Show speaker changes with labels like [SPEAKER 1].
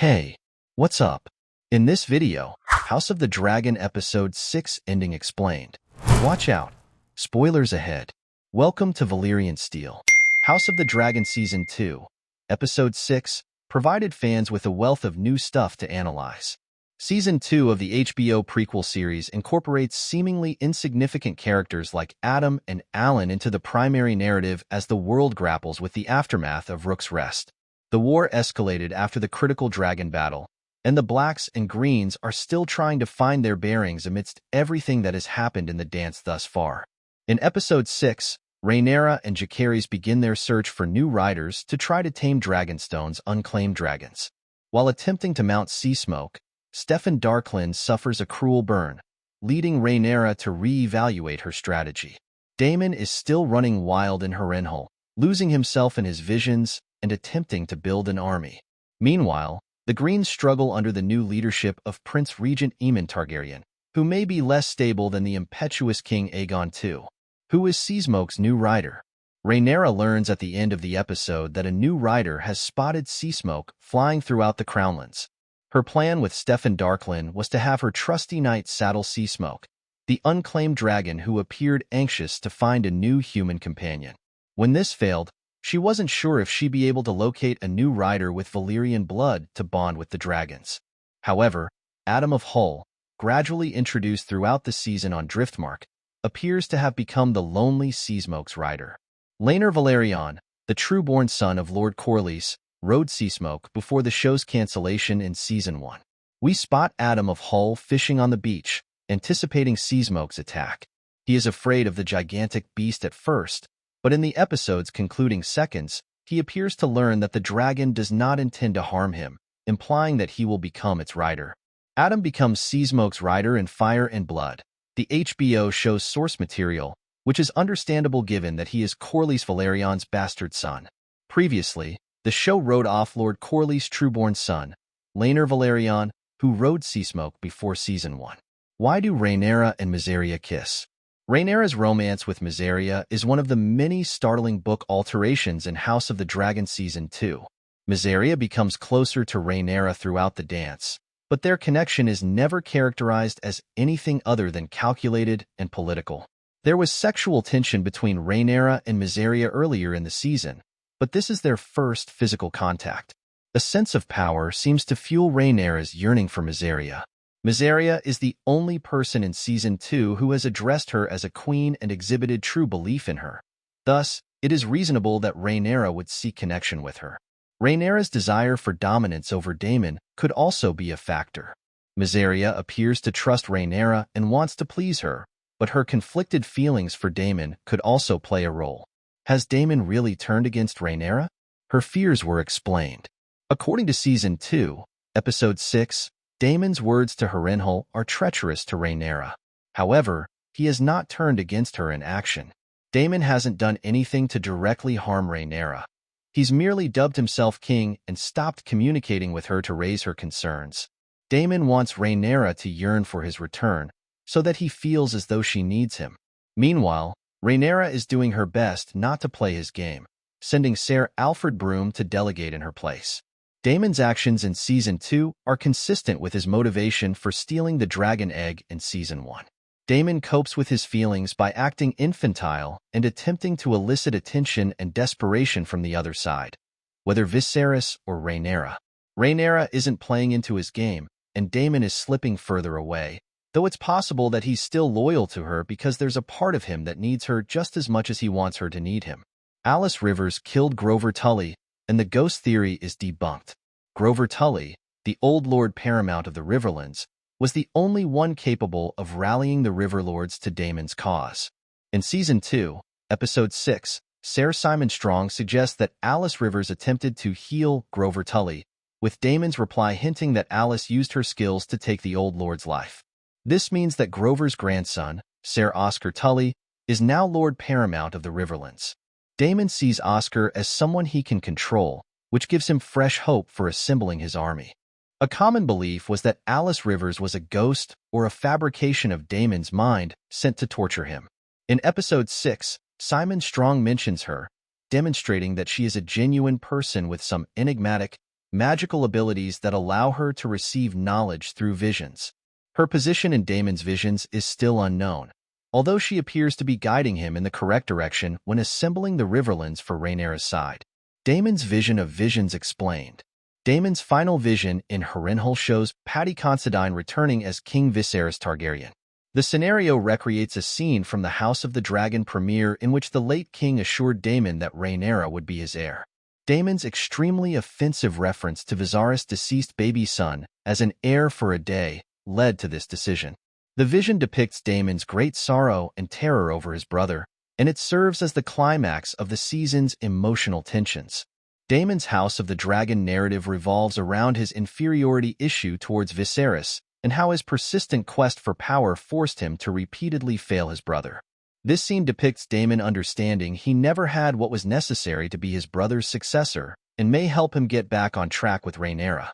[SPEAKER 1] Hey, what's up? In this video, House of the Dragon Episode 6 ending explained. Watch out. Spoilers ahead. Welcome to Valyrian Steel. House of the Dragon Season 2, Episode 6, provided fans with a wealth of new stuff to analyze. Season 2 of the HBO prequel series incorporates seemingly insignificant characters like Addam and Alan into the primary narrative as the world grapples with the aftermath of Rook's Rest. The war escalated after the critical dragon battle, and the Blacks and Greens are still trying to find their bearings amidst everything that has happened in the dance thus far. In Episode 6, Rhaenyra and Jacaerys begin their search for new riders to try to tame Dragonstone's unclaimed dragons. While attempting to mount Seasmoke, Steffon Darklyn suffers a cruel burn, leading Rhaenyra to re-evaluate her strategy. Daemon is still running wild in Harrenhal, losing himself in his visions and attempting to build an army. Meanwhile, the Greens struggle under the new leadership of Prince Regent Aemon Targaryen, who may be less stable than the impetuous King Aegon II. Who is Seasmoke's new rider? Rhaenyra learns at the end of the episode that a new rider has spotted Seasmoke flying throughout the Crownlands. Her plan with Steffon Darklyn was to have her trusty knight saddle Seasmoke, the unclaimed dragon who appeared anxious to find a new human companion. When this failed, she wasn't sure if she'd be able to locate a new rider with Valyrian blood to bond with the dragons. However, Addam of Hull, gradually introduced throughout the season on Driftmark, appears to have become the lonely Seasmoke's rider. Laenor Velaryon, the true-born son of Lord Corlys, rode Seasmoke before the show's cancellation in Season 1. We spot Addam of Hull fishing on the beach, anticipating Seasmoke's attack. He is afraid of the gigantic beast at first, but in the episode's concluding seconds, he appears to learn that the dragon does not intend to harm him, implying that he will become its rider. Addam becomes Seasmoke's rider in Fire and Blood. The HBO show's source material, which is understandable given that he is Corlys Velaryon's bastard son. Previously, the show wrote off Lord Corlys' true-born son, Laenor Velaryon, who rode Seasmoke before Season 1. Why do Rhaenyra and Mysaria kiss? Rhaenyra's romance with Mysaria is one of the many startling book alterations in House of the Dragon Season 2. Mysaria becomes closer to Rhaenyra throughout the dance, but their connection is never characterized as anything other than calculated and political. There was sexual tension between Rhaenyra and Mysaria earlier in the season, but this is their first physical contact. A sense of power seems to fuel Rhaenyra's yearning for Mysaria. Mysaria is the only person in Season 2 who has addressed her as a queen and exhibited true belief in her. Thus, it is reasonable that Rhaenyra would seek connection with her. Rhaenyra's desire for dominance over Daemon could also be a factor. Mysaria appears to trust Rhaenyra and wants to please her, but her conflicted feelings for Daemon could also play a role. Has Daemon really turned against Rhaenyra? Her fears were explained. According to Season 2, Episode 6, Daemon's words to Harrenhal are treacherous to Rhaenyra. However, he has not turned against her in action. Daemon hasn't done anything to directly harm Rhaenyra. He's merely dubbed himself king and stopped communicating with her to raise her concerns. Daemon wants Rhaenyra to yearn for his return, so that he feels as though she needs him. Meanwhile, Rhaenyra is doing her best not to play his game, sending Ser Alfred Broom to delegate in her place. Daemon's actions in Season 2 are consistent with his motivation for stealing the dragon egg in Season 1. Daemon copes with his feelings by acting infantile and attempting to elicit attention and desperation from the other side, whether Viserys or Rhaenyra. Rhaenyra isn't playing into his game, and Daemon is slipping further away, though it's possible that he's still loyal to her because there's a part of him that needs her just as much as he wants her to need him. Alys Rivers killed Grover Tully, and the ghost theory is debunked. Grover Tully, the old Lord Paramount of the Riverlands, was the only one capable of rallying the Riverlords to Daemon's cause. In Season 2, Episode 6, Ser Simon Strong suggests that Alys Rivers attempted to heal Grover Tully, with Daemon's reply hinting that Alys used her skills to take the old Lord's life. This means that Grover's grandson, Ser Oscar Tully, is now Lord Paramount of the Riverlands. Daemon sees Oscar as someone he can control, which gives him fresh hope for assembling his army. A common belief was that Alys Rivers was a ghost or a fabrication of Daemon's mind sent to torture him. In Episode 6, Simon Strong mentions her, demonstrating that she is a genuine person with some enigmatic, magical abilities that allow her to receive knowledge through visions. Her position in Daemon's visions is still unknown, although she appears to be guiding him in the correct direction when assembling the Riverlands for Rhaenyra's side. Daemon's vision of visions explained. Daemon's final vision in Harrenhal shows Paddy Considine returning as King Viserys Targaryen. The scenario recreates a scene from the House of the Dragon premiere in which the late king assured Daemon that Rhaenyra would be his heir. Daemon's extremely offensive reference to Viserys' deceased baby son as an heir for a day led to this decision. The vision depicts Daemon's great sorrow and terror over his brother, and it serves as the climax of the season's emotional tensions. Daemon's House of the Dragon narrative revolves around his inferiority issue towards Viserys and how his persistent quest for power forced him to repeatedly fail his brother. This scene depicts Daemon understanding he never had what was necessary to be his brother's successor and may help him get back on track with Rhaenyra.